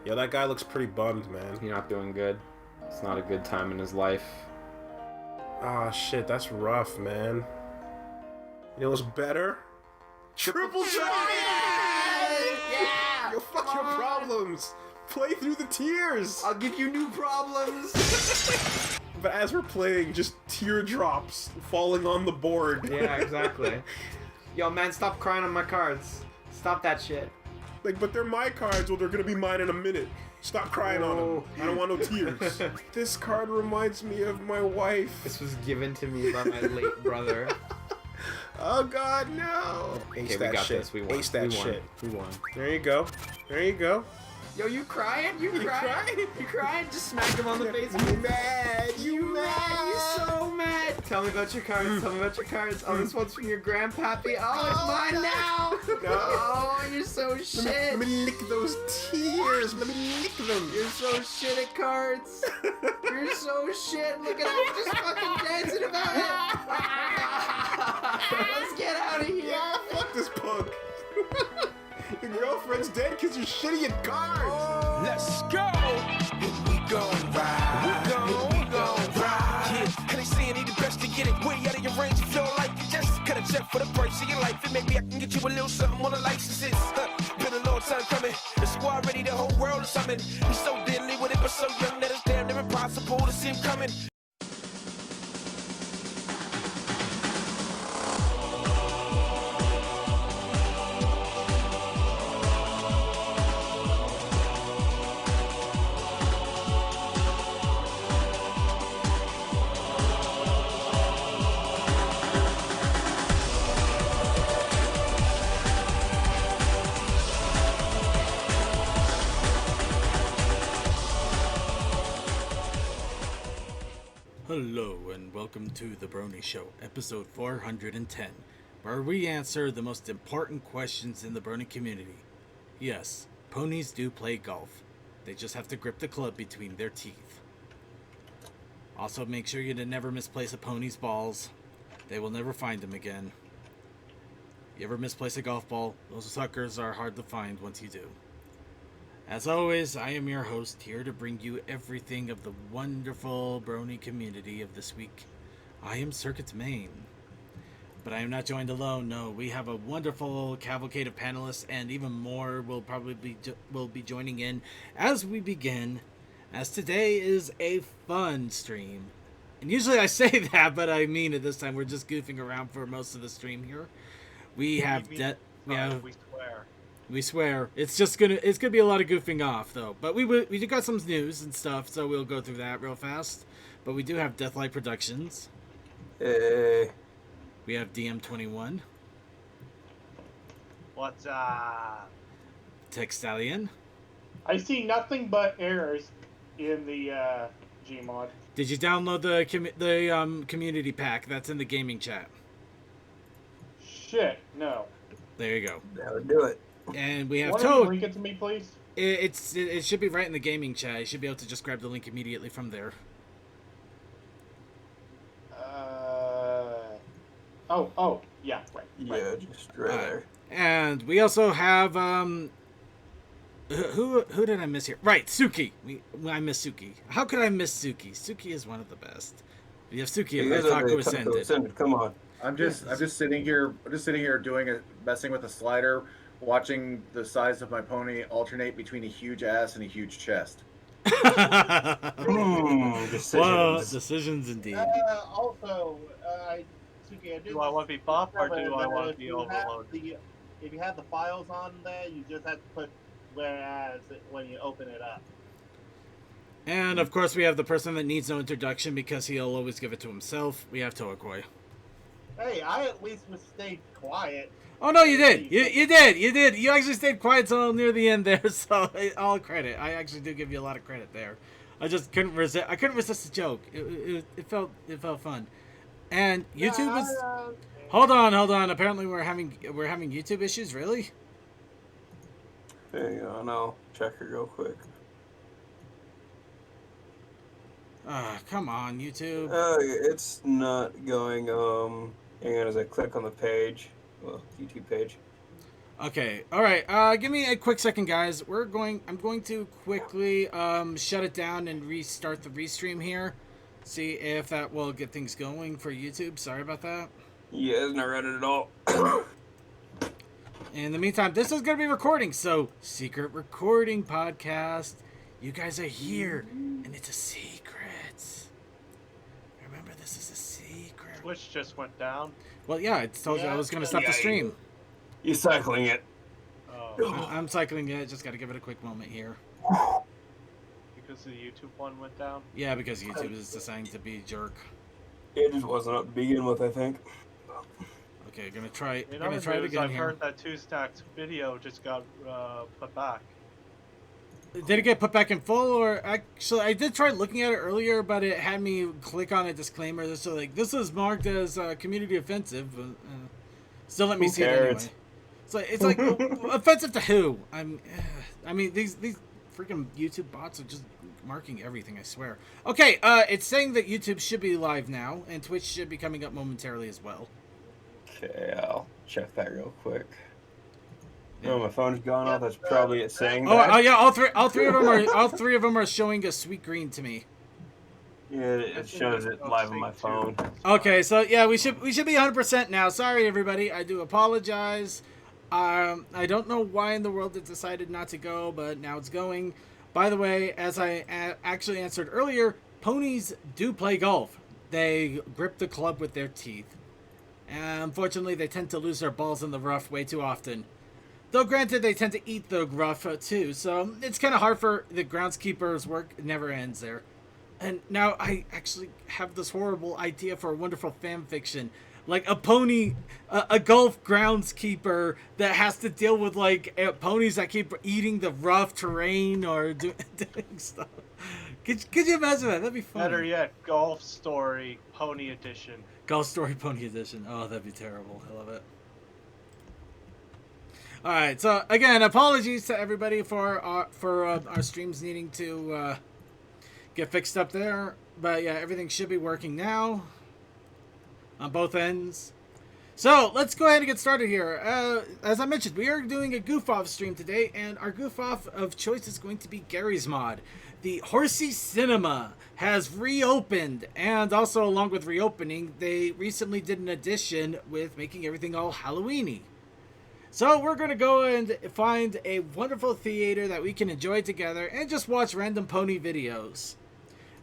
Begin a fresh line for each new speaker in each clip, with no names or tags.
Yo, that guy looks pretty bummed, man.
You're not doing good. It's not a good time in his life.
Ah, shit, that's rough, man. You know what's better? Triple Giant!
Yeah!
Yo, fuck your problems! Play through the tears!
I'll give you new problems!
But as we're playing, just teardrops falling on the board.
Yeah, exactly. Yo, man, stop crying on my cards. Stop that shit.
Like, but they're my cards, well, they're gonna be mine in a minute. Stop crying on them. I don't want no tears. This card reminds me of my wife.
This was given to me by my late brother.
Oh god, no! Ace
Okay,
that
we got
shit.
this. We won.
Ace that
we won.
shit.
We won.
There you go. There you go.
Yo, you crying? You crying? You crying? Just smack him on the face.
You mad? You mad?
You so mad. Tell me about your cards. Tell me about your cards. Oh, this one's from your grandpappy. Oh, it's mine now.
No.
Oh, you're so shit.
Let me lick those tears. Let me lick them.
You're so shit at cards. You're so shit. Look at him just fucking dancing about it. Let's get out of here.
Yeah, fuck this punk. Your girlfriend's dead because you're shitty at cards.
Let's go. We gon' ride. We gon' ride. Yeah. And they saying he the best to get it way out of your range. You feel like you just cut a check for the price of your life, and maybe I can get you a little something on the licenses. Been a long time coming. The squad ready, the whole world is something. He's so deadly with it, but so young that it's damn near impossible to see him coming.
Hello and welcome to The Brony Show, episode 410, where we answer the most important questions in the Brony community. Yes, ponies do play golf. They just have to grip the club between their teeth. Also, make sure you never misplace a pony's balls. They will never find them again. You ever misplace a golf ball? Those suckers are hard to find once you do. As always, I am your host, here to bring you everything of the wonderful Brony community of this week. I am Circuit's Main. But I am not joined alone, no. We have a wonderful cavalcade of panelists, and even more will probably be joining in as we begin, as today is a fun stream. And usually I say that, but I mean it this time. We're just goofing around for most of the stream here. We have...
We swear.
We swear. It's gonna be a lot of goofing off though. But we do got some news and stuff, so we'll go through that real fast. But we do have Deathlight Productions.
Hey.
We have DM21.
What's up?
Tech Stallion.
I see nothing but errors in the Gmod.
Did you download the community pack that's in the gaming chat?
Shit, no.
There you go.
That would do it.
And we have
Why don't you
Toad.
link it to me, please?
It should be right in the gaming chat. You should be able to just grab the link immediately from there.
Oh, yeah, right.
Yeah, just right there.
And we also have who did I miss here? Right, Suki. I miss Suki. How could I miss Suki? Suki is one of the best. We have Suki and Taco Ascended.
Come on.
I'm just sitting here messing with a slider, watching the size of my pony alternate between a huge ass and a huge chest.
Decisions.
Well, decisions indeed.
Suki, I did
Do I want to be buff or do I want to
if
be
you have
overloaded?
if you have the files on there, you just have to put whereas when you open it up.
And of course we have the person that needs no introduction because he'll always give it to himself. We have Toakoi.
Hey, I at least stayed quiet.
Oh no, you did. You did. You actually stayed quiet till near the end there, so all credit. I actually do give you a lot of credit there. I just couldn't resist. I couldn't resist the joke. It felt fun. And YouTube is. Hold on. Apparently we're having YouTube issues. Really?
Hang on, I'll check it real quick.
Come on, YouTube.
It's not going. Hang on, as I click on the page, well, YouTube page.
Okay, all right. Give me a quick second, guys. I'm going to quickly shut it down and restart the restream here. See if that will get things going for YouTube. Sorry about that.
Yeah, it's not running at all.
In the meantime, this is going to be recording, so secret recording podcast. You guys are here, and it's a secret. Remember, this is a secret.
Twitch just went down.
Well, yeah, I told you I was going to stop the stream.
You're cycling it.
Oh,
I'm cycling it. Just got to give it a quick moment here.
because the YouTube one went down.
Yeah, because YouTube is deciding to be a jerk.
It just wasn't up to begin with, I think.
Okay, gonna try.
In
Gonna
other
try it
news,
again
I've
here.
heard that Two Stacks video just got put back.
Did it get put back in full, or actually, I did try looking at it earlier, but it had me click on a disclaimer. So like, this is marked as community offensive. But, still let me
Who
see it
cares?
anyway. It's like offensive to who? I mean these freaking YouTube bots are just marking everything. I swear. Okay, it's saying that YouTube should be live now, and Twitch should be coming up momentarily as well.
Okay, I'll check that real quick. Oh, my phone's gone off. That's probably it saying
Oh,
that.
yeah, all three of them are showing a sweet green to me.
Yeah, it shows it live on my phone.
Okay, so yeah, we should be 100% now. Sorry, everybody. I do apologize. I don't know why in the world it decided not to go, but now it's going. By the way, as I actually answered earlier, ponies do play golf. They grip the club with their teeth. And unfortunately, they tend to lose their balls in the rough way too often. Though granted, they tend to eat the rough too, so it's kind of hard for the groundskeeper's work. It never ends there. And now I actually have this horrible idea for a wonderful fan fiction. Like a pony, a golf groundskeeper that has to deal with like ponies that keep eating the rough terrain or doing stuff. Could you imagine that? That'd be fun.
Better yet, Golf Story Pony Edition.
Golf Story Pony Edition. Oh, that'd be terrible. I love it. All right. So again, apologies to everybody for our streams needing to get fixed up there. But yeah, everything should be working now on both ends. So let's go ahead and get started here. As I mentioned, we are doing a goof-off stream today, and our goof-off of choice is going to be Gary's Mod. The Horsey Cinema has reopened, and also along with reopening, they recently did an addition with making everything all Halloween-y. So we're going to go and find a wonderful theater that we can enjoy together and just watch random pony videos.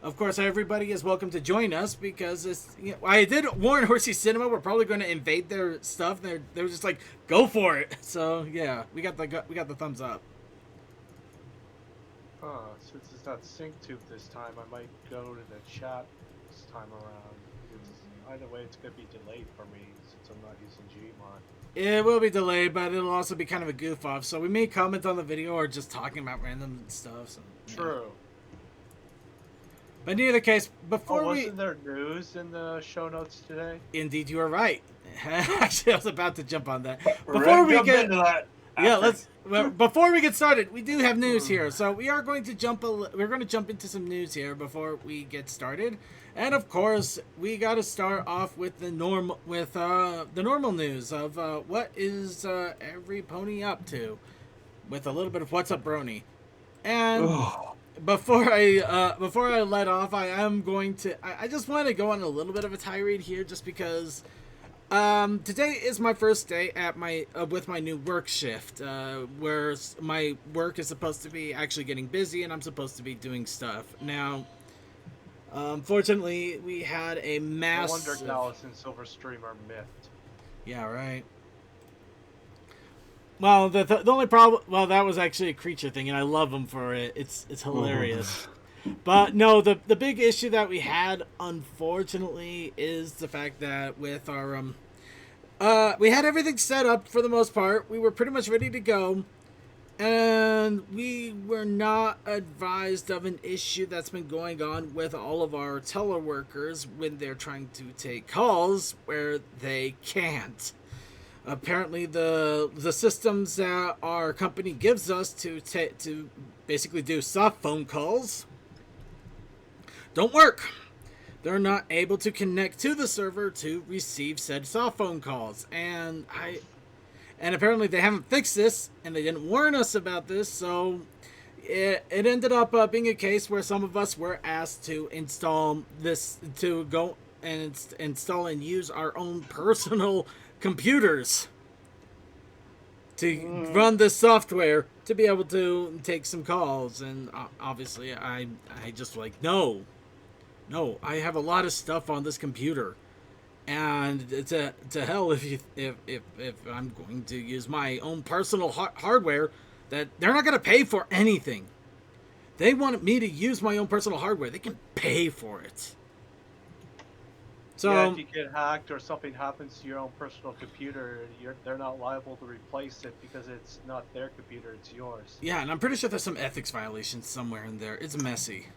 Of course, everybody is welcome to join us because I did warn Horsey Cinema we're probably going to invade their stuff. They're just like, go for it. So yeah, we got the thumbs up.
Since it's not SyncTube this time, I might go to the chat this time around. Either way, it's going to be delayed for me since I'm not using Gmod.
It will be delayed, but it'll also be kind of a goof off. So we may comment on the video or just talking about random stuff. So, yeah.
True.
But in either case, before
wasn't there news in the show notes today?
Indeed, you are right. Actually, I was about to jump on that.
Before we get into that,
before we get started, we do have news here. So we are going to jump into some news here before we get started. And of course, we got to start off with the normal news of what is every pony up to, with a little bit of what's up, Brony. And before I let off, I just want to go on a little bit of a tirade here, just because today is my first day at with my new work shift, where my work is supposed to be actually getting busy and I'm supposed to be doing stuff now. Unfortunately, we had a massive...
No wonder Dallas and Silverstream are miffed.
Yeah, right. Well, the only problem... Well, that was actually a creature thing, and I love them for it. It's hilarious. But, no, the big issue that we had, unfortunately, is the fact that with our... we had everything set up for the most part. We were pretty much ready to go. And we were not advised of an issue that's been going on with all of our teleworkers when they're trying to take calls where they can't. Apparently, the systems that our company gives us to basically do soft phone calls don't work. They're not able to connect to the server to receive said soft phone calls, and And apparently they haven't fixed this, and they didn't warn us about this, so it ended up being a case where some of us were asked to install this, to go and install and use our own personal computers to run this software to be able to take some calls. And obviously I just like, no, I have a lot of stuff on this computer, and to hell if I'm going to use my own personal hardware that they're not going to pay for anything. They want me to use my own personal hardware. They can pay for it. So
yeah, if you get hacked or something happens to your own personal computer, they're not liable to replace it because it's not their computer, it's yours.
Yeah, and I'm pretty sure there's some ethics violations somewhere in there. It's messy.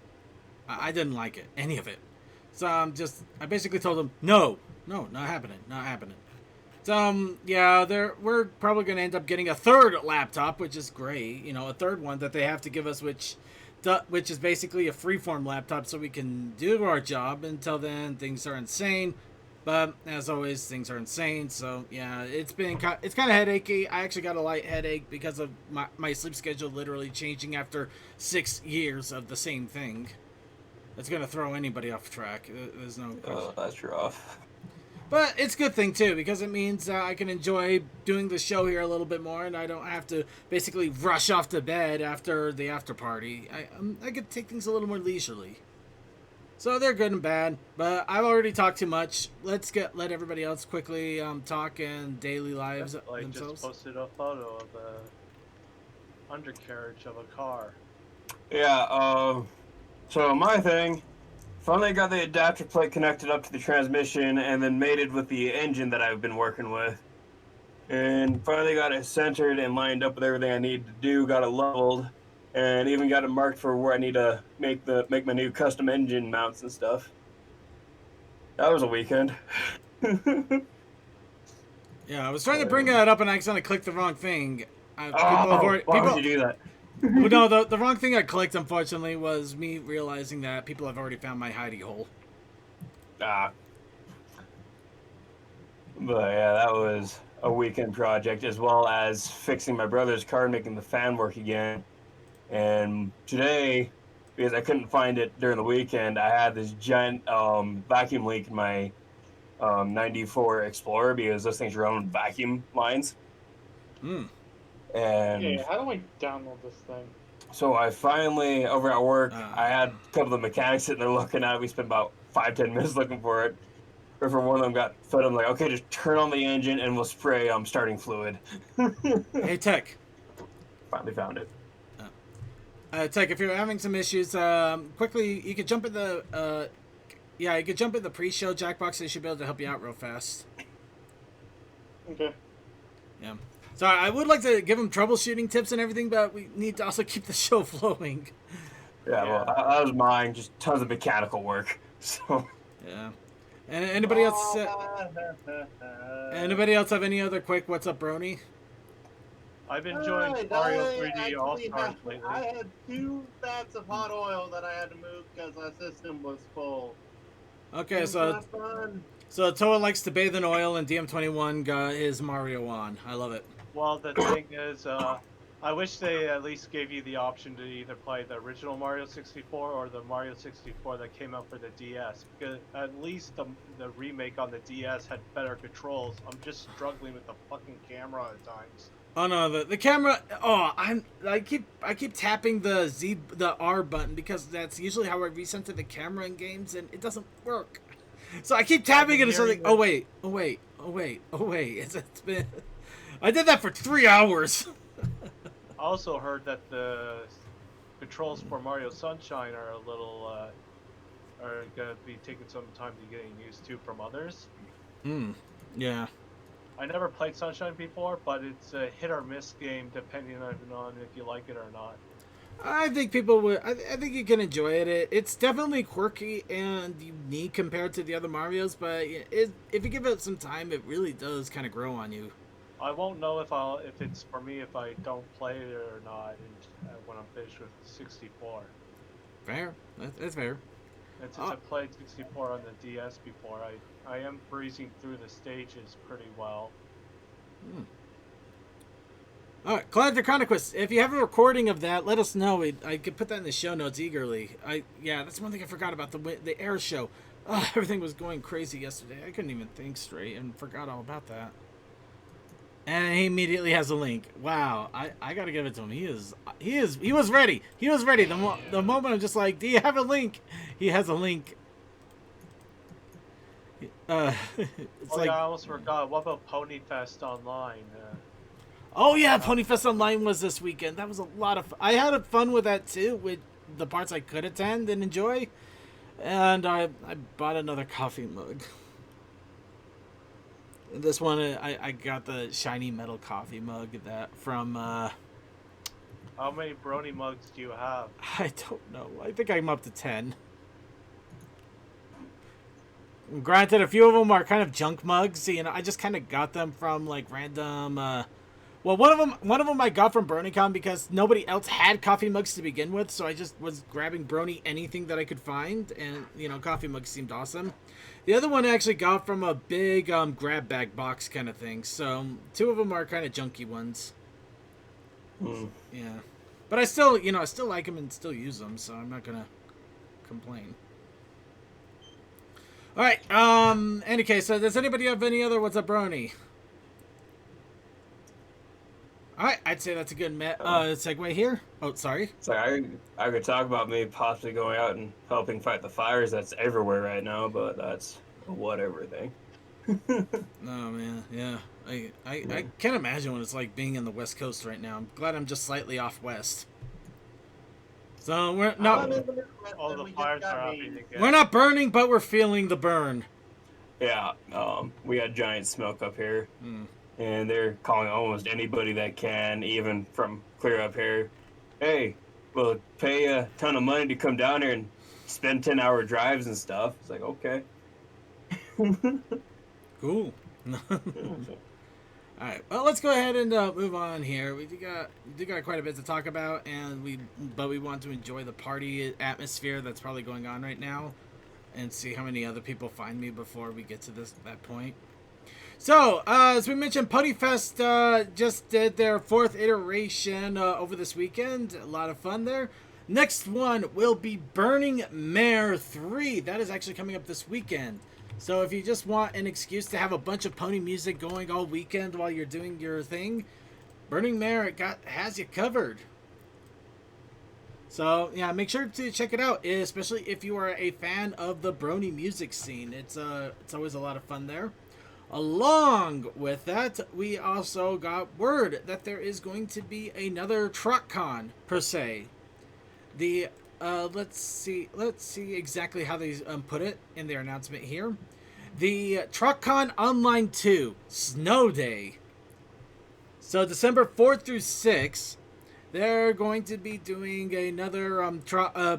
I didn't like it, any of it. So I basically told them, no, not happening. So yeah, we're probably going to end up getting a third laptop, which is great. You know, a third one that they have to give us, which is basically a freeform laptop, so we can do our job. Until then, things are insane. But as always, things are insane. So yeah, it's kind of headachy. I actually got a light headache because of my sleep schedule literally changing after 6 years of the same thing. It's gonna throw anybody off track. There's no question.
Oh, that's rough.
But it's a good thing, too, because it means I can enjoy doing the show here a little bit more, and I don't have to basically rush off to bed after the after party. I could take things a little more leisurely. So they're good and bad, but I've already talked too much. Let everybody else quickly talk in daily lives
I
themselves.
just posted a photo of the undercarriage of a car.
Yeah, so my thing, finally got the adapter plate connected up to the transmission and then mated with the engine that I've been working with. And finally got it centered and lined up with everything I need to do, got it leveled, and even got it marked for where I need to make my new custom engine mounts and stuff. That was a weekend.
Yeah, I was trying to bring that up and I accidentally clicked the wrong thing.
Why would you do that?
Well, no, the wrong thing I clicked, unfortunately, was me realizing that people have already found my hidey hole.
But yeah, that was a weekend project, as well as fixing my brother's car and making the fan work again. And today, because I couldn't find it during the weekend, I had this giant vacuum leak in my 94 Explorer because those things run on vacuum lines. And
yeah, how do I download this thing?
so I finally, over at work, I had a couple of mechanics sitting there looking at it. We spent about 5-10 minutes looking for it. Before one of them got fed, I'm like, okay, just turn on the engine and we'll spray starting fluid.
Hey, Tech.
Finally found it.
Tech, if you're having some issues, quickly, you could jump in the, you could jump in the pre-show Jackbox. They should be able to help you out real fast.
Okay.
Yeah. So I would like to give them troubleshooting tips and everything, but we need to also keep the show flowing.
Yeah, well, that was mine. Just tons of mechanical work. So.
Yeah. And anybody else? Anybody else have any other quick "What's up, Brony"?
I've enjoyed Mario 3D All-Stars lately.
I had 2 vats of hot oil that I had to move because our system was full.
Okay,
It's
so
not fun.
Toa likes to bathe in oil, and DM21 got his Mario on. I love it.
Well, the thing is, I wish they at least gave you the option to either play the original Mario 64 or the Mario 64 that came out for the DS. Because at least the remake on the DS had better controls. I'm just struggling with the fucking camera at times.
Oh no, the camera. Oh, I keep tapping the R button because that's usually how I recenter the camera in games, and it doesn't work. So I keep tapping it and something. Oh wait. It's been. I did that for 3 hours.
I also heard that the controls for Mario Sunshine are a little are gonna be taking some time to getting used to from others.
Yeah.
I never played Sunshine before, but it's a hit or miss game depending on if you like it or not.
I think people would. I think you can enjoy it. It's definitely quirky and unique compared to the other Marios, but if you give it some time, it really does kind of grow on you.
I won't know if it's for me if I don't play it or not when I'm finished with 64.
Fair. That's fair.
And since I played 64 on the DS before, I am breezing through the stages pretty well.
All right, Collector Chronicles. If you have a recording of that, let us know. I could put that in the show notes eagerly. Yeah, that's one thing I forgot about the air show. Everything was going crazy yesterday. I couldn't even think straight and forgot all about that. And he immediately has a link. Wow, I gotta give it to him. He was ready. He was ready. The moment I'm just like, do you have a link? He has a link. It's
I almost forgot. What about Pony Fest Online?
Oh yeah, Ponyfest Online was this weekend. That was a lot of fun. I had fun with that too, with the parts I could attend and enjoy. And I bought another coffee mug. This one, I got the shiny metal coffee mug that from...
How many Brony mugs do you have?
I don't know. I think I'm up to 10. Granted, a few of them are kind of junk mugs. You know, I just kind of got them from like random... Well, one of them I got from BronyCon because nobody else had coffee mugs to begin with, so I just was grabbing Brony anything that I could find, and you know, coffee mugs seemed awesome. The other one I actually got from a big grab bag box kind of thing. So 2 of them are kind of junky ones. Yeah, but I still like them and still use them, so I'm not gonna complain. All right. Any case, so does anybody have any other What's Up Brony? All right, I'd say that's a good segue here. Oh, sorry.
So I could talk about me possibly going out and helping fight the fires that's everywhere right now, but that's a whatever thing.
Oh man, yeah. I can't imagine what it's like being in the West Coast right now. I'm glad I'm just slightly off west. So we're not.
All the fires are happening again.
We're not burning, but we're feeling the burn.
Yeah, we got giant smoke up here. And they're calling almost anybody that can, even from clear up here. Hey, we'll pay a ton of money to come down here and spend 10-hour drives and stuff. It's like, okay.
Cool. Alright, well, let's go ahead and move on here. We got quite a bit to talk about, but we want to enjoy the party atmosphere that's probably going on right now and see how many other people find me before we get to that point. So, as we mentioned, Ponyfest just did their 4th iteration over this weekend. A lot of fun there. Next one will be Burning Mare 3. That is actually coming up this weekend. So if you just want an excuse to have a bunch of pony music going all weekend while you're doing your thing, Burning Mare has you covered. So, yeah, make sure to check it out, especially if you are a fan of the Brony music scene. It's always a lot of fun there. Along with that, we also got word that there is going to be another TruckCon per se. The let's see exactly how they put it in their announcement here. The TruckCon Online 2 Snow Day. So December 4th through 6th, they're going to be doing another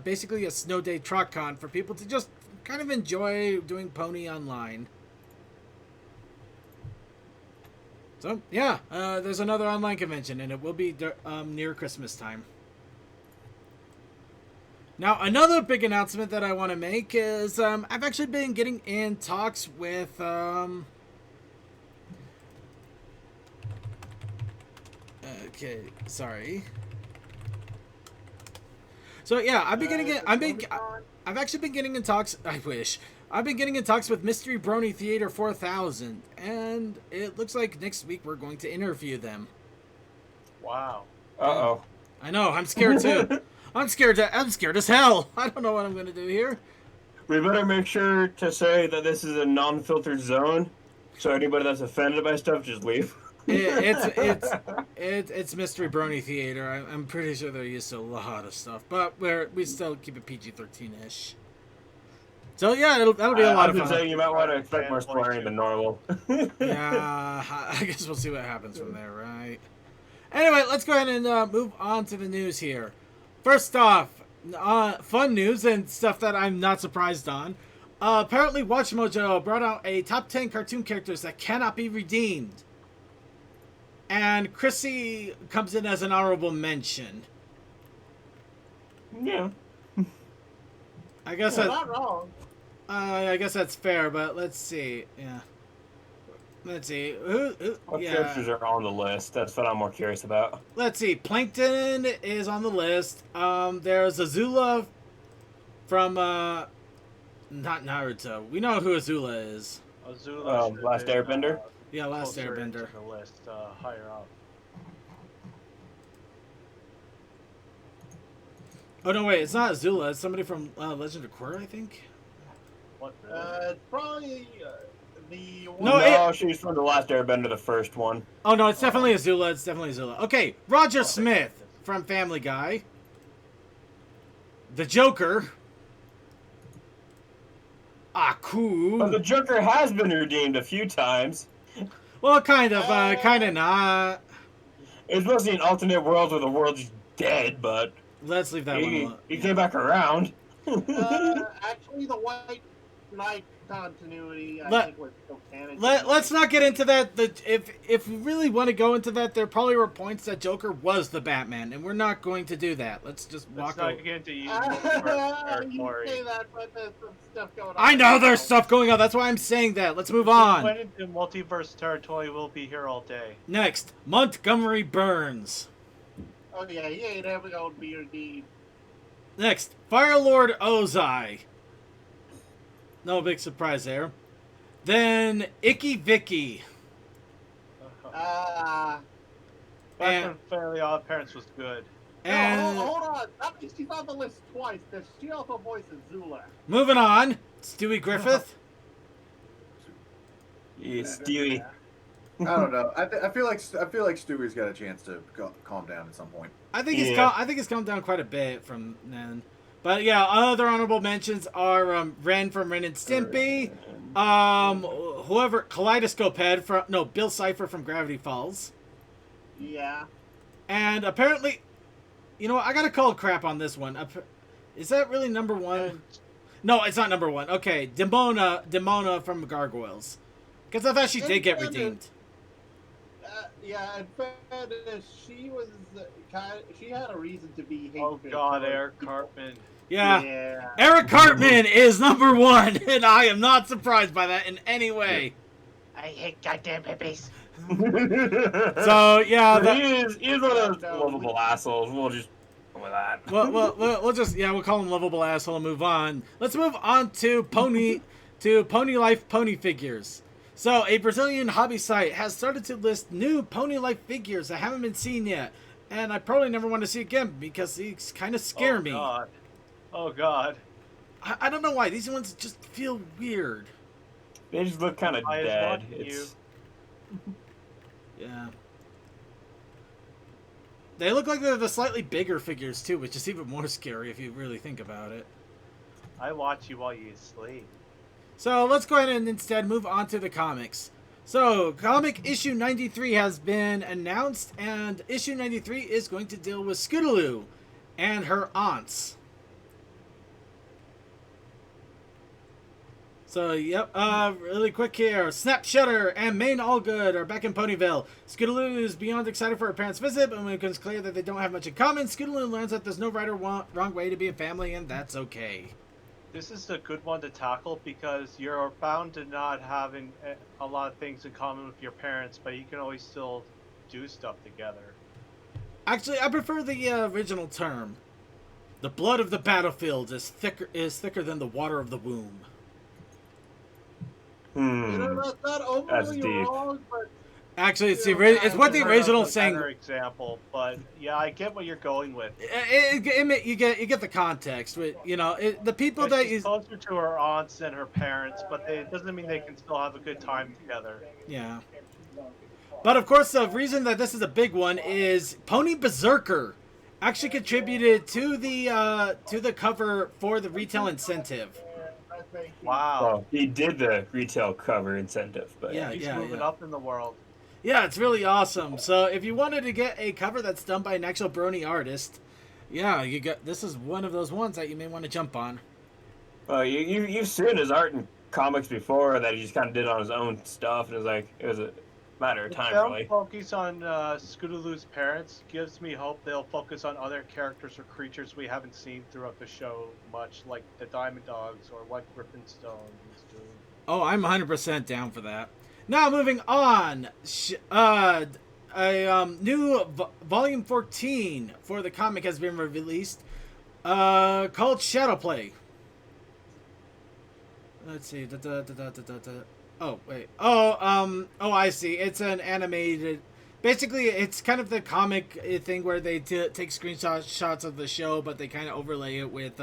basically a Snow Day TruckCon for people to just kind of enjoy doing pony online. So, yeah, there's another online convention, and it will be near Christmas time. Now, another big announcement that I want to make is I've actually been getting in talks with... okay, sorry. So, yeah, I've actually been getting in talks... I wish... I've been getting in talks with Mystery Brony Theater 4000, and it looks like next week we're going to interview them.
Wow.
Uh-oh.
I know, I'm scared too. I'm scared as hell. I don't know what I'm going to do here.
We better make sure to say that this is a non-filtered zone, so anybody that's offended by stuff, just leave.
It's Mystery Brony Theater. I'm pretty sure they're used to a lot of stuff, but we still keep it PG-13-ish. So yeah, that'll be a lot of fun.
I'm just saying you might want to expect more swearing than normal.
Yeah, I guess we'll see what happens from there, right? Anyway, let's go ahead and move on to the news here. First off, fun news and stuff that I'm not surprised on. Apparently, WatchMojo brought out a top 10 cartoon characters that cannot be redeemed. And Chrissy comes in as an honorable mention.
Yeah.
I guess
not wrong.
I guess that's fair, but let's see. Yeah. Let's see.
What
Yeah.
characters are on the list? That's what I'm more curious about.
Let's see. Plankton is on the list. There's Azula from not Naruto. We know who Azula is.
Azula should have
Last
been,
Airbender?
Yeah, Last
closer
Airbender.
into the list, higher up.
Oh no, wait, it's not Azula. It's somebody from Legend of Korra, I think.
What? Really?
It's probably the one.
No,
She's from the Last Airbender, the first one.
Oh no, it's definitely Azula. It's definitely Azula. Okay, Roger Smith from Family Guy. The Joker. Aku.
But the Joker has been redeemed a few times.
Well, kind of not.
It's mostly an alternate world where the world's dead, but
Let's leave that one alone.
he came back around.
Actually, the White Knight continuity, I think, was still canon.
Let's not get into that. If we really want to go into that, there probably were points that Joker was the Batman, and we're not going to do that. Let's just walk
Let's
away.
not get into you
You say that, but there's some stuff going on.
I know there's stuff going on. That's why I'm saying that. Let's move
We
on.
went into multiverse territory. We'll be here all day.
Next, Montgomery Burns.
Oh yeah, he ain't ever gonna be redeemed.
Next, Firelord Ozai. No big surprise there. Then Icky Vicky.
Back
And-
when Fairly Odd Parents was good.
And
No, hold on. That means she's on the list twice. Because she also voices Zula.
moving on, Stewie Griffith.
Yeah, Stewie.
I don't know. I feel like Stewie's got a chance to calm down at some point.
I think
Yeah.
it's come down quite a bit from then. But yeah, other honorable mentions are Ren from Ren and Stimpy, whoever Kaleidoscope Head from Bill Cipher from Gravity Falls,
Yeah.
and apparently, you know what, I gotta call crap on this one. Is that really number one? No, it's not number one. Okay, Demona from Gargoyles, because I thought she did get redeemed.
Yeah, in fairness, she was she had a reason to be hateful.
Oh God, Eric Cartman.
Yeah. Eric Cartman is number one, and I am not surprised by that in any way.
I hate goddamn babies.
So yeah,
He's one of those lovable assholes. We'll just go with that.
we'll call him lovable asshole and move on. Let's move on to Pony Life pony figures. So a Brazilian hobby site has started to list new Pony Life figures that haven't been seen yet, and I probably never want to see again because these kind of scare me.
God. Oh God.
I don't know why these ones just feel weird.
They just look kind of
I was
dead.
watching you.
Yeah. They look like they're the slightly bigger figures too, which is even more scary if you really think about it.
I watch you while you sleep.
So let's go ahead and instead move on to the comics. So, comic issue 93 has been announced, and issue 93 is going to deal with Scootaloo and her aunts. So, yep, really quick here. Snap Shutter and Main Allgood are back in Ponyville. Scootaloo is beyond excited for her parents' visit, but when it becomes clear that they don't have much in common, Scootaloo learns that there's no right or wrong way to be a family, and that's okay.
This is a good one to tackle because you're bound to not having a lot of things in common with your parents, but you can always still do stuff together.
Actually, I prefer the original term. The blood of the battlefield is thicker than the water of the womb.
You know, that's not overly
deep.
wrong, but
Actually, it's what the original
That's a
saying.
better example, but yeah, I get what you're going with.
You get the context. With the people that
She's closer to her aunts than her parents, but it doesn't mean they can still have a good time together.
Yeah. But of course, the reason that this is a big one is Pony Berserker actually contributed to the cover for the retail incentive.
Wow.
Well, he did the retail cover incentive, but
He's moving up in the world.
Yeah, it's really awesome. So if you wanted to get a cover that's done by an actual Brony artist, yeah, this is one of those ones that you may want to jump on.
Well, you've seen his art in comics before that he just kind of did on his own stuff, and it was a matter of time,
They'll
really.
focus on Scootaloo's parents gives me hope they'll focus on other characters or creatures we haven't seen throughout the show much, like the Diamond Dogs or what Griffinstone is doing.
Oh, I'm 100% down for that. Now moving on. New volume 14 for the comic has been released, called Shadowplay. Let's see. Oh wait. Oh, I see. It's an animated. Basically, it's kind of the comic thing where they take screenshots of the show, but they kind of overlay it with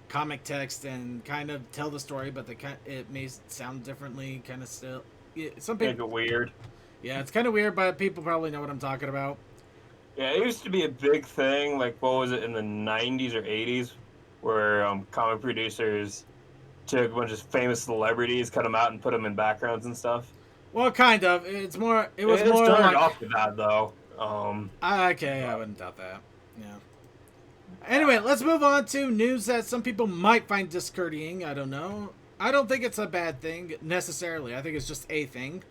comic text and kind of tell the story, but it may sound differently. Kind of still. Some people.
Make it weird.
Yeah, it's kind of weird, but people probably know what I'm talking about.
Yeah, it used to be a big thing, like, what was it, in the 90s or 80s, where comic producers took a bunch of famous celebrities, cut them out, and put them in backgrounds and stuff.
Well, kind of. It's more. It was
It
more
started
like.
off with that, though.
Okay, I wouldn't doubt that. Yeah. Anyway, let's move on to news that some people might find discourtening. I don't know. I don't think it's a bad thing, necessarily. I think it's just a thing.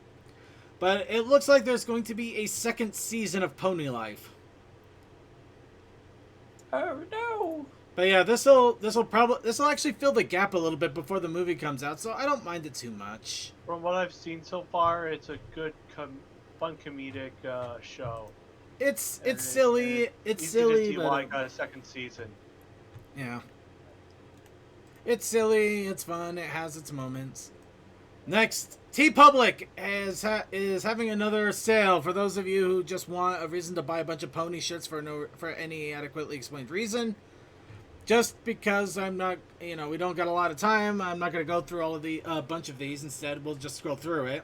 But it looks like there's going to be a second season of Pony Life.
Oh, no.
But yeah, this'll actually fill the gap a little bit before the movie comes out, so I don't mind it too much.
From what I've seen so far, it's a good, fun comedic show.
It's silly. It's silly, but
like a second season.
Yeah. It's silly. It's fun. It has its moments. Next, TeePublic is having another sale for those of you who just want a reason to buy a bunch of pony shirts for any adequately explained reason. Just because I'm not, we don't got a lot of time, I'm not going to go through all of the bunch of these. Instead, we'll just scroll through it.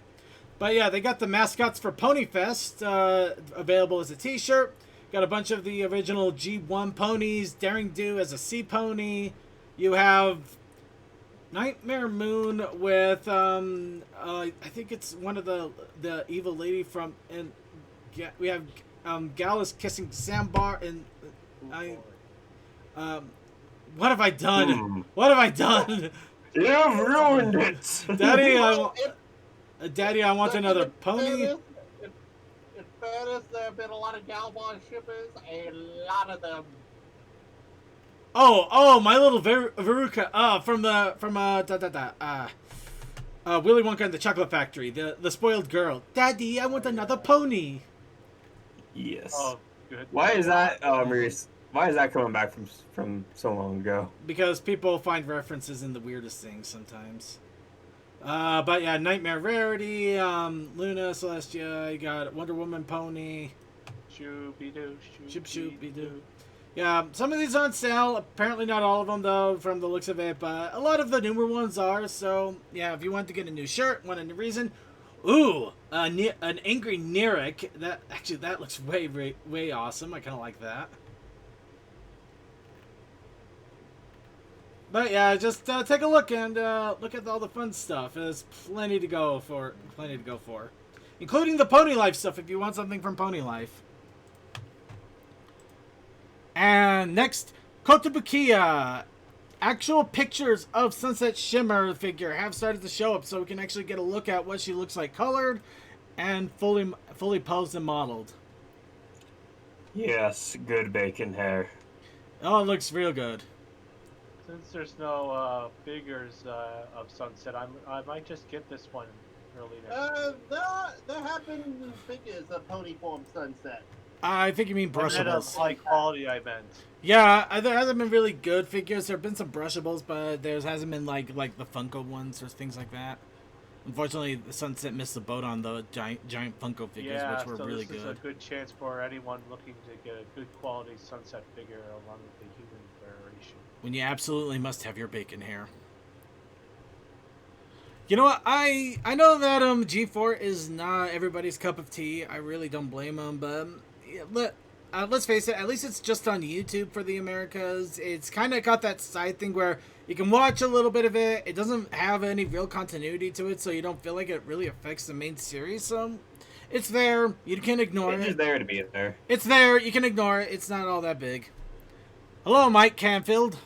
But yeah, they got the mascots for Ponyfest available as a t-shirt. Got a bunch of the original G1 ponies, Daring Do as a sea pony. You have Nightmare Moon with I think it's one of the evil lady from, and we have Gallus kissing Sambar, and what have I done? What have I done?
You've ruined it,
Daddy, I want another pony.
In fairness, there have been a lot of Galvan shippers, a lot of them.
Oh, my little Veruca, from Willy Wonka and the Chocolate Factory, the spoiled girl. Daddy, I want another pony.
Yes.
Oh, good.
Why is that, Maurice? Why is that coming back from so long ago?
Because people find references in the weirdest things sometimes. But yeah, Nightmare Rarity, Luna, Celestia, you got Wonder Woman pony.
Shooby-doo,
Shooby-doo. Yeah, some of these are on sale. Apparently not all of them, though, from the looks of it. But a lot of the newer ones are. So, yeah, if you want to get a new shirt, want a new reason. Ooh, an Angry Nerik. That looks way awesome. I kind of like that. But yeah, just take a look and look at all the fun stuff. There's plenty to go for. Including the Pony Life stuff if you want something from Pony Life. And next, Kotobukiya. Actual pictures of Sunset Shimmer figure have started to show up, so we can actually get a look at what she looks like colored and fully posed and modeled.
Yes, good bacon hair.
Oh, it looks real good.
Since there's no figures of Sunset, I might just get this one early next.
There have been figures of Pony Form Sunset.
I think you mean brushables.
High quality, I meant.
Yeah, there hasn't been really good figures. There have been some brushables, but there hasn't been like the Funko ones or things like that. Unfortunately, the Sunset missed the boat on the giant Funko figures, which were really good.
Yeah, so this is a good chance for anyone looking to get a good quality Sunset figure along with the human variation.
When you absolutely must have your bacon hair. You know what? I know that G4 is not everybody's cup of tea. I really don't blame them, but let's face it. At least it's just on YouTube for the Americas. It's kind of got that side thing where you can watch a little bit of it. It doesn't have any real continuity to it, so you don't feel like it really affects the main series. So it's there. You can ignore it.
It's there to be there.
It's there. You can ignore it. It's not all that big. Hello, Mike Canfield.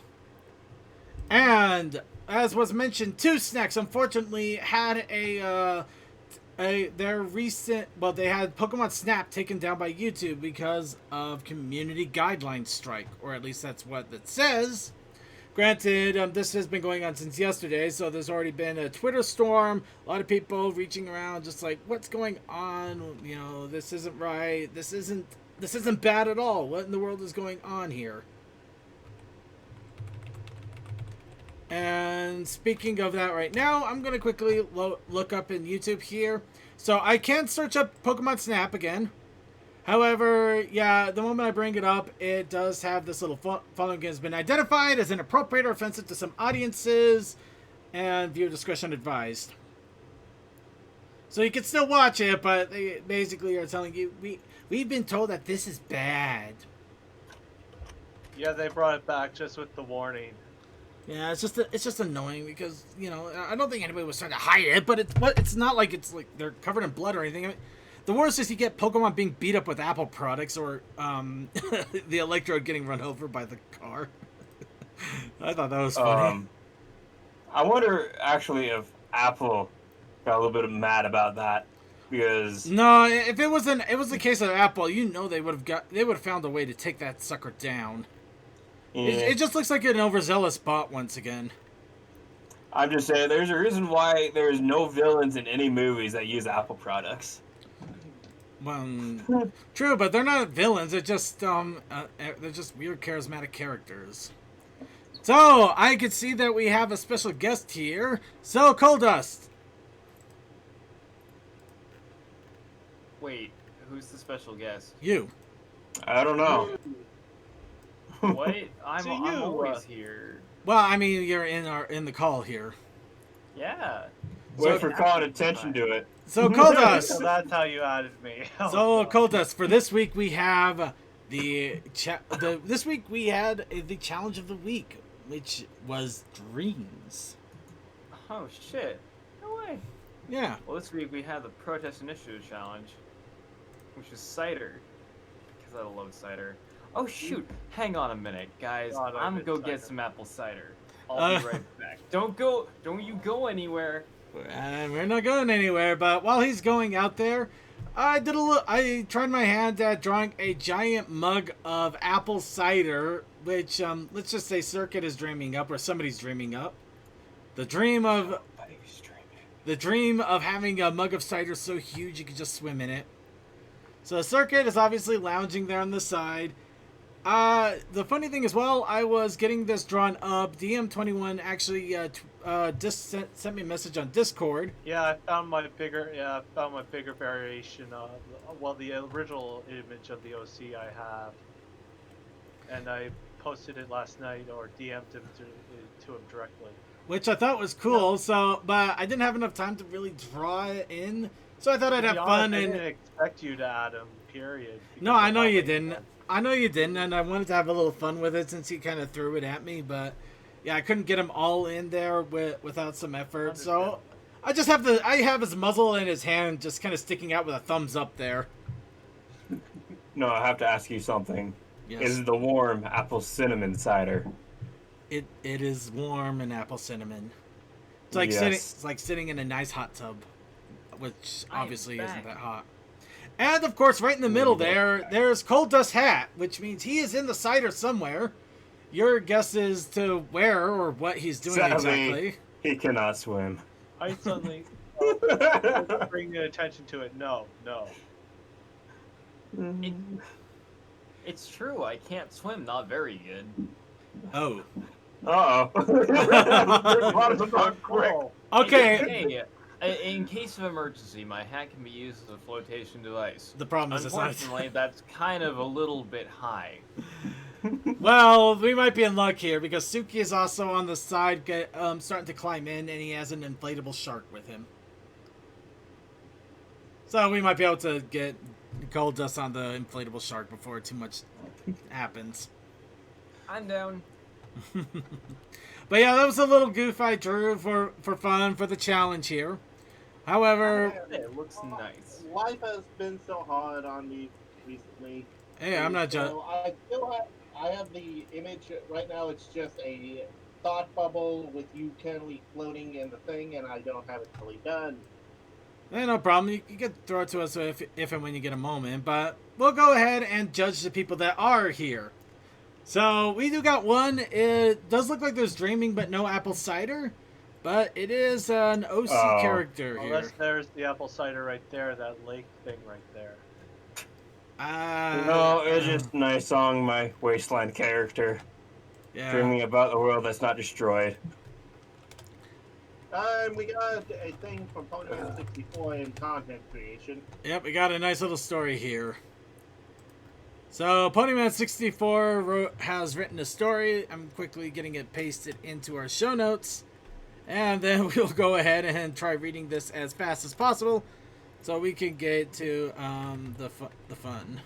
And as was mentioned, Two Snacks unfortunately had they had Pokemon Snap taken down by YouTube because of community guidelines strike, or at least that's what it says. Granted, this has been going on since yesterday, so there's already been a Twitter storm. A lot of people reaching around, just like, "What's going on? You know, this isn't right. This isn't bad at all. What in the world is going on here?" And speaking of that, right now, I'm gonna quickly look up in YouTube here. So I can search up Pokemon Snap again. However, yeah, the moment I bring it up, it does have this little following has been identified as inappropriate or offensive to some audiences, and viewer discretion advised. So you can still watch it, but they basically are telling you we've been told that this is bad.
Yeah, they brought it back just with the warning.
Yeah, it's just annoying because, you know, I don't think anybody was trying to hide it, but it's not like it's like they're covered in blood or anything. I mean, the worst is you get Pokemon being beat up with Apple products or the Electrode getting run over by the car. I thought that was funny.
I wonder actually if Apple got a little bit mad about that because
no, if it was the case of Apple, you know they would have found a way to take that sucker down.
Yeah.
It just looks like an overzealous bot once again.
I'm just saying, there's a reason why there's no villains in any movies that use Apple products.
Well, true, but they're not villains. They're just weird, charismatic characters. So I could see that we have a special guest here. So Coldust.
Wait, who's the special guest?
You.
I don't know.
What? I'm always here.
Well, I mean, you're in the call here.
Yeah.
Wait for calling attention to it.
So Coldust.
So that's how you added me.
So Coldust, for this week we have this week we had the challenge of the week, which was dreams.
Oh shit! No way.
Yeah.
Well, this week we had the Protest Initiative Challenge, which is cider, because I love cider. Oh shoot! Hang on a minute, guys.
God,
I'm gonna go get some apple cider. I'll be right back. Don't you go anywhere.
We're not going anywhere, but while he's going out there, I tried my hand at drawing a giant mug of apple cider, which let's just say Circuit is dreaming up, or somebody's dreaming up. The dream of having a mug of cider so huge you could just swim in it. So Circuit is obviously lounging there on the side. The funny thing as well, I was getting this drawn up. DM21 actually sent me a message on Discord.
Yeah, I found my bigger variation of the original image of the OC I have, and I posted it last night or DM'd him to him directly.
Which I thought was cool. Yeah. So, but I didn't have enough time to really draw it in. So I thought I'd have fun.
I didn't expect you to add him. Period.
No, I know you didn't. I know you didn't, and I wanted to have a little fun with it since he kind of threw it at me, but yeah, I couldn't get him all in there without some effort. So I have his muzzle and his hand just kind of sticking out with a thumbs up there.
No, I have to ask you something.
Yes.
Is it the warm apple cinnamon cider?
It is warm and apple cinnamon. It's like sitting in a nice hot tub, which obviously isn't that hot. And, of course, right in the middle there's Coldust Hat, which means he is in the cider somewhere. Your guess is to where or what he's doing exactly.
He cannot swim.
I suddenly bring attention to it. No.
It's true, I can't swim, not very good.
Oh.
Uh-oh.
Okay.
Hey, in case of emergency, my hat can be used as a flotation device.
The problem is
unfortunately, that's kind of a little bit high.
Well, we might be in luck here because Suki is also on the side, starting to climb in, and he has an inflatable shark with him. So we might be able to get Coldust on the inflatable shark before too much happens.
I'm down.
But yeah, that was a little goof I drew for fun for the challenge here. However,
it looks nice.
Life has been so hard on me recently.
Hey, I'm not judging.
I have the image right now. It's just a thought bubble with you currently floating in the thing, and I don't have it fully done.
Hey, no problem. You can throw it to us if and when you get a moment. But we'll go ahead and judge the people that are here. So we do got one. It does look like there's dreaming, but no apple cider. But it is an OC character here.
Unless there's the apple cider right there, that lake thing right there.
No, it's just a nice song, my Wasteland character.
Yeah.
Dreaming about a world that's not destroyed.
And we got a thing from Ponyman 64 in content creation.
Yep, we got a nice little story here. So Ponyman 64 has written a story. I'm quickly getting it pasted into our show notes. And then we'll go ahead and try reading this as fast as possible so we can get to the fun.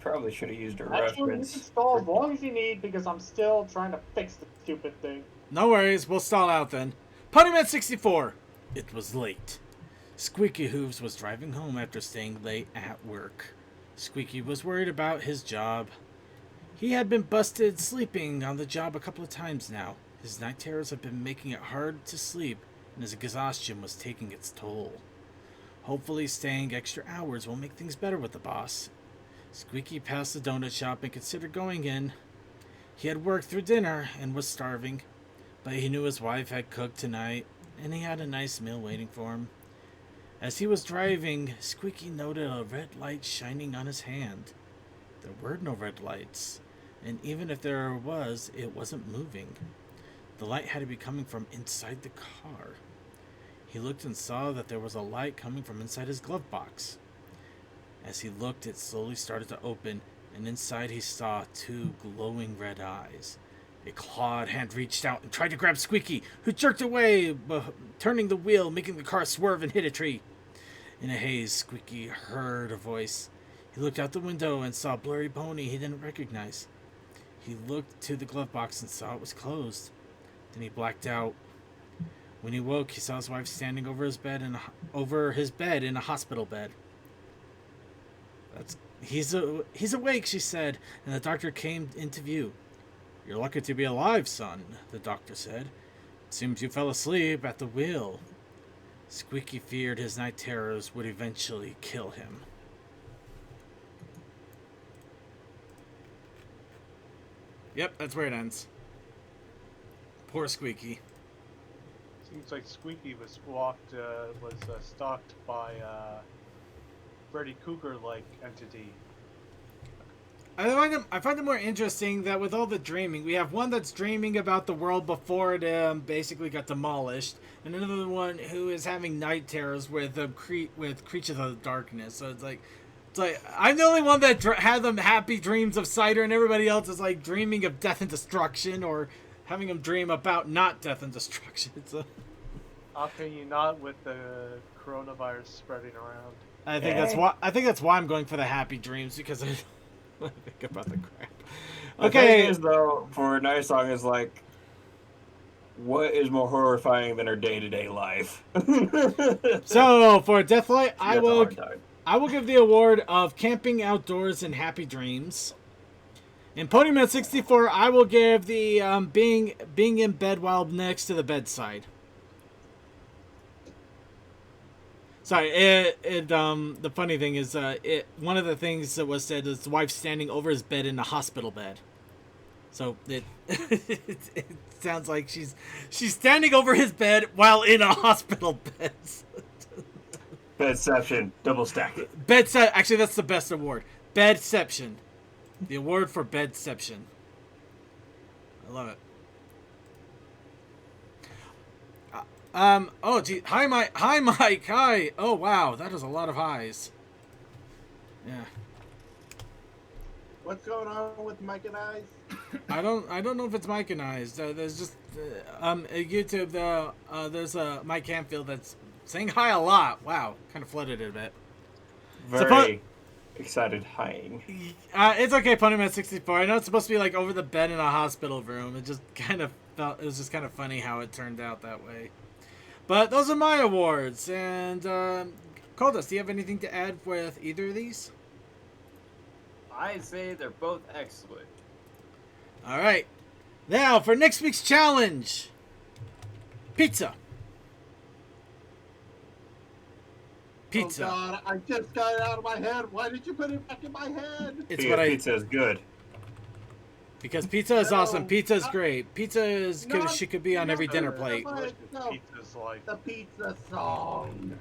Probably should have used a
Actually, you
reference.
can stall as long as you need because I'm still trying to fix the stupid thing.
No worries, we'll stall out then. Ponyman 64. It was late. Squeaky Hooves was driving home after staying late at work. Squeaky was worried about his job. He had been busted sleeping on the job a couple of times now. His night terrors had been making it hard to sleep, and his exhaustion was taking its toll. Hopefully staying extra hours will make things better with the boss. Squeaky passed the donut shop and considered going in. He had worked through dinner and was starving, but he knew his wife had cooked tonight, and he had a nice meal waiting for him. As he was driving, Squeaky noted a red light shining on his hand. There were no red lights, and even if there was, it wasn't moving. The light had to be coming from inside the car. He looked and saw that there was a light coming from inside his glove box. As he looked, it slowly started to open, and inside he saw two glowing red eyes. A clawed hand reached out and tried to grab Squeaky, who jerked away, turning the wheel, making the car swerve and hit a tree. In a haze, Squeaky heard a voice. He looked out the window and saw a blurry pony he didn't recognize. He looked to the glove box and saw it was closed. Then he blacked out. When he woke, he saw his wife standing over his bed in a hospital bed. He's awake, she said, and the doctor came into view. You're lucky to be alive, son, the doctor said. It seems you fell asleep at the wheel. Squeaky feared his night terrors would eventually kill him. Yep, that's where it ends. Poor Squeaky.
Seems like Squeaky was stalked by Freddy Krueger-like entity.
I find it more interesting that with all the dreaming, we have one that's dreaming about the world before it basically got demolished, and another one who is having night terrors with creatures of the darkness. So it's like I'm the only one that had them happy dreams of cider, and everybody else is like dreaming of death and destruction, or having them dream about not death and destruction. So
How can you not with the coronavirus spreading around?
I think that's why I'm going for the happy dreams, because I think about the crap.
The thing is, though, for a nice song is like, what is more horrifying than our day-to-day life?
So for Deathlight, I will give the award of camping outdoors and happy dreams. In Ponyman 64, I will give the being in bed while next to the bedside. Sorry, the funny thing is, one of the things that was said is the wife standing over his bed in a hospital bed. So it sounds like she's standing over his bed while in a hospital bed.
Bedception, double stack.
Actually, that's the best award. Bedception. The award for bedception. I love it. Oh, gee. Hi, Mike. Hi. Oh, wow. That is a lot of highs. Yeah.
What's going on with Mike and I's?
I don't know if it's micronized. There's just YouTube. There's a Mike Canfield that's saying hi a lot. Wow, kind of flooded it a bit.
Very excited highing.
It's okay, Ponyman 64. I know it's supposed to be like over the bed in a hospital room. It just kind of it was just kind of funny how it turned out that way. But those are my awards. And Coldus, do you have anything to add with either of these?
I say they're both excellent.
All right. Now for next week's challenge. Pizza.
Oh God, I just got it out of my head. Why did you put it back in my head?
It's
Pizza is good.
Because pizza is awesome.
No,
Pizza is
not-
great. Pizza is good as
not-
she could be on every
not
dinner
the-
plate.
Delicious
No.
pizza's life.
The pizza song.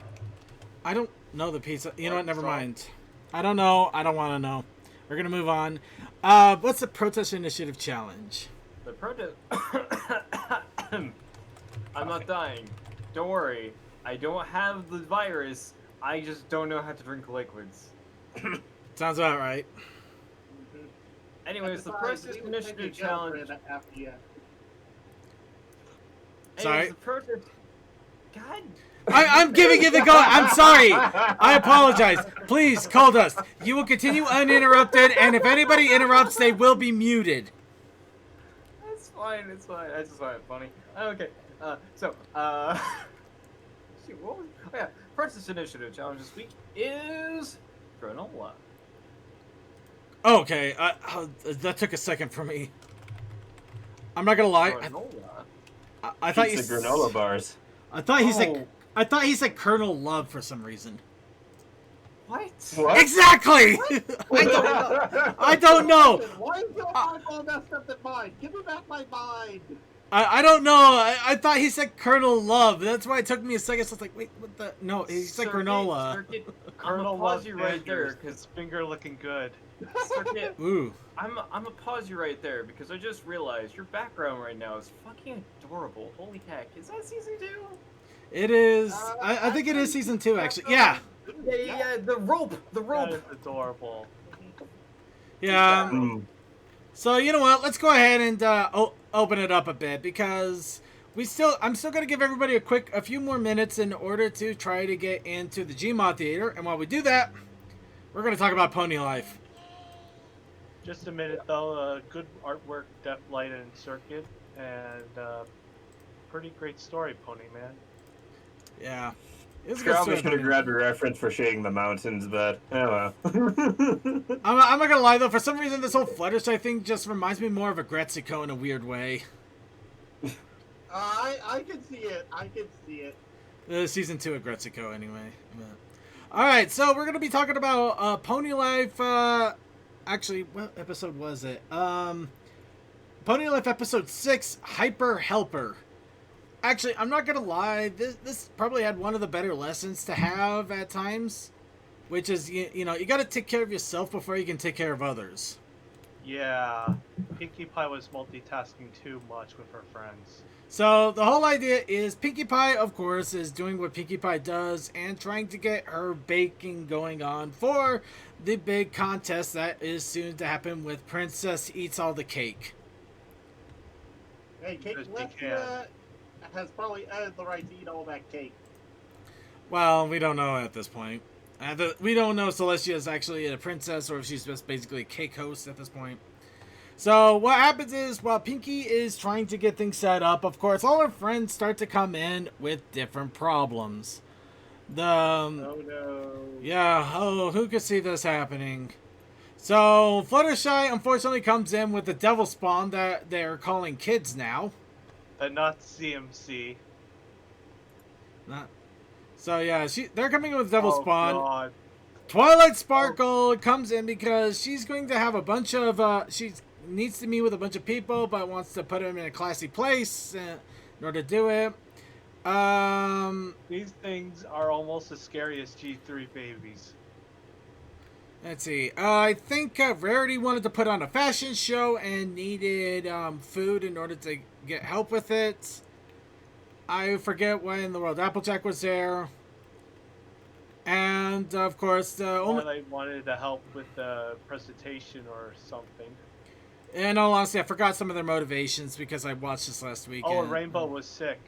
I don't know the pizza. You know what? Never
Sorry.
mind. I don't know. I don't want to know. We're gonna move on. What's the protest initiative challenge?
The protest. I'm not dying. Don't worry. I don't have the virus. I just don't know how to drink liquids.
Sounds about right.
Anyways, the
Besides,
protest
we would take
initiative
your
challenge.
girlfriend after you.
Sorry?
Anyways, the protest. God.
I'm giving you the go. I'm sorry. I apologize. Please, Coldust. You will continue uninterrupted, and if anybody interrupts, they will be muted.
It's fine. It's fine. I just find it funny. Okay. Shoot, what was? Oh yeah. Protest initiative challenge this week is granola.
Okay, that took a second for me. I'm not gonna lie.
Granola.
I thought
Pizza
you.
granola bars.
I thought he said.
Oh.
I thought he said Colonel Love for some reason.
What?
What?
Exactly. I don't know.
Why is your mind all messed up than mine? Give me back my mind.
I don't know. I thought he said Colonel Love. That's why it took me a second. So I was like, wait, what the? No, he said granola.
Circuit, I'm
Colonel
gonna pause you right
Sanders,
there, because
his finger looking good.
Circuit.
Ooh.
I'm gonna pause you right there because I just realized your background right now is fucking adorable. Holy heck, is that season 2?
It is. I think it is season 2, actually. Yeah.
Yeah. The rope. The
That
rope.
is adorable.
Yeah.
Mm.
So you know what? Let's go ahead and open it up a bit because I'm still gonna give everybody a few more minutes in order to try to get into the Gmod Theater. And while we do that, we're gonna talk about Pony Life.
Just a minute though. Good artwork, Def Light and Circuit, and pretty great story, Pony Man.
Yeah. It's a good
Probably
story,
should have
Pony.
grabbed a reference for shading the mountains, but oh well.
I'm not gonna lie though. For some reason, this whole Fluttershy thing just reminds me more of a Gretzico in a weird way.
I can see it. I can see it.
Season 2 of Gretzico, anyway. All right, so we're gonna be talking about Pony Life. Actually, what episode was it? Pony Life episode 6, Hyper Helper. Actually, I'm not gonna lie. This probably had one of the better lessons to have at times, which is you know you got to take care of yourself before you can take care of others.
Yeah, Pinkie Pie was multitasking too much with her friends.
So the whole idea is Pinkie Pie, of course, is doing what Pinkie Pie does and trying to get her baking going on for the big contest that is soon to happen with Princess Eats All the Cake.
Hey, Cake
Because
Celestia has probably earned the right to eat all that cake.
Well, we don't know at this point. We don't know if Celestia is actually a princess or if she's just basically a cake host at this point. So what happens is, while Pinkie is trying to get things set up, of course, all her friends start to come in with different problems.
Oh no.
Yeah, who could see this happening? So Fluttershy unfortunately comes in with the devil spawn that they're calling kids now.
And not CMC.
So yeah, they're coming in with devil
Oh,
spawn.
God.
Twilight Sparkle comes in because she's going to have a bunch of she needs to meet with a bunch of people, but wants to put them in a classy place in order to do it.
These things are almost as scary as G3 babies.
Let's see. I think Rarity wanted to put on a fashion show and needed food in order to get help with it. I forget when in the world Applejack was there. And, of course, the only...
They wanted to help with the presentation or something.
In all honesty, I forgot some of their motivations because I watched this last week.
Oh, and Rainbow was sick.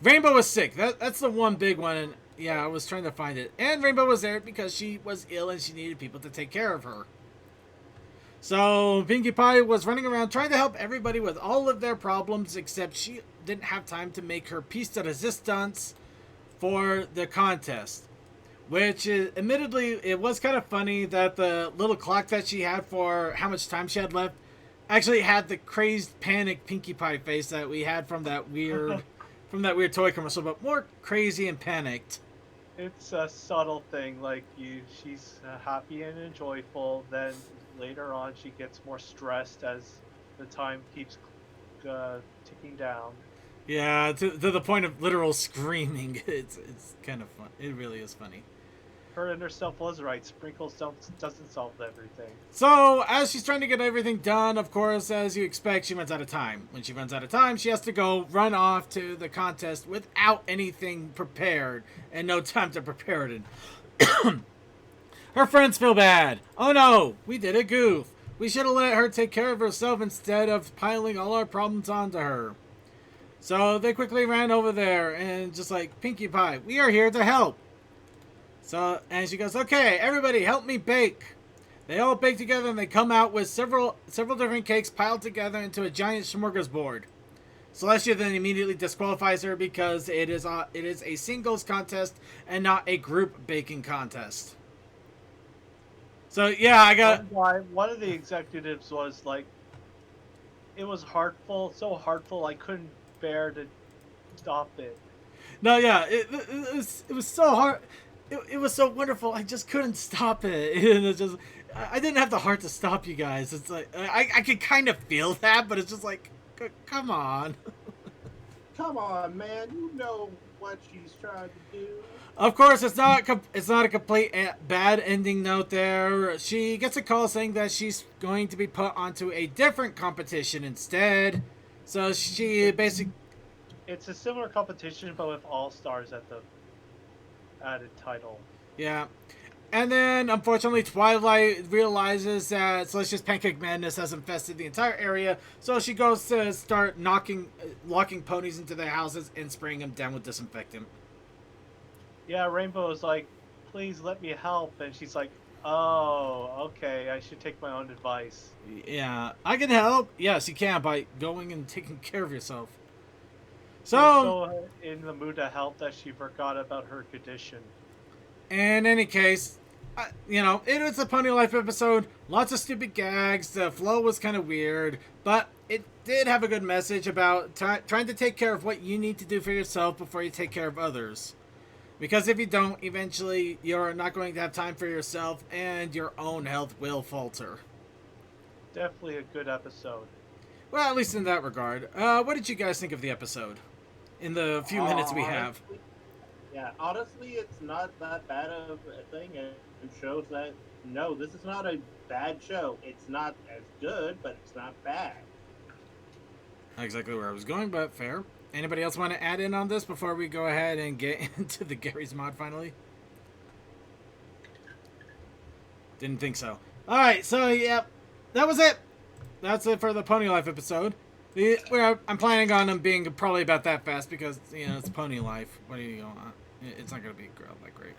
Rainbow was sick. That's the one big one. And yeah, I was trying to find it. And Rainbow was there because she was ill and she needed people to take care of her. So Pinkie Pie was running around trying to help everybody with all of their problems, except she didn't have time to make her piece de resistance for the contest. Which, admittedly, it was kind of funny that the little clock that she had for how much time she had left actually had the crazed, panicked Pinkie Pie face that we had from that weird, toy commercial, but more crazy and panicked.
It's a subtle thing, like she's happy and joyful, then later on she gets more stressed as the time keeps ticking down.
Yeah, to the point of literal screaming. It's kind of fun. It really is funny.
Her inner self was right. Sprinkles doesn't solve everything.
So, as she's trying to get everything done, of course, as you expect, she runs out of time. When she runs out of time, she has to go run off to the contest without anything prepared and no time to prepare it in. Her friends feel bad. Oh no, we did a goof. We should have let her take care of herself instead of piling all our problems onto her. So they quickly ran over there and just like, Pinkie Pie, we are here to help. So, and she goes, okay, everybody help me bake. They all bake together and they come out with several different cakes piled together into a giant smorgasbord. Celestia then immediately disqualifies her because it is a singles contest and not a group baking contest. So yeah, I got
One of the executives was like, it was so heartful I couldn't bear to stop it.
no, yeah, it was so hard. It was so wonderful. I just couldn't stop it. And it's just, I didn't have the heart to stop you guys. It's like I could kind of feel that, but it's just like, come on.
Come on, man. You know what she's trying to do.
Of course, it's not a complete bad ending note there. She gets a call saying that she's going to be put onto a different competition instead. So she basically...
It's a similar competition, but with all-stars at the added title.
Yeah. And then, unfortunately, Twilight realizes that Celestia's Pancake Madness has infested the entire area, so she goes to start locking ponies into their houses and spraying them down with disinfectant.
Yeah, Rainbow is like, please let me help, and she's like, oh, okay, I should take my own advice.
Yeah, I can help. Yes, you can by going and taking care of yourself.
She was so in the mood to help that she forgot about her condition.
In any case, it was a Pony Life episode. Lots of stupid gags. The flow was kind of weird, but it did have a good message about trying to take care of what you need to do for yourself before you take care of others. Because if you don't, eventually you're not going to have time for yourself and your own health will falter.
Definitely a good episode.
Well, at least in that regard. What did you guys think of the episode? In the few minutes we have.
Yeah, honestly, it's not that bad of a thing. It shows that, no, this is not a bad show. It's not as good, but it's not bad.
Not exactly where I was going, but fair. Anybody else want to add in on this before we go ahead and get into the Gary's mod finally? Didn't think so. Alright, so yeah, that was it. That's it for the Pony Life episode. I'm planning on them being probably about that fast because, it's Pony Life. What are you going on? It's not going to be that great.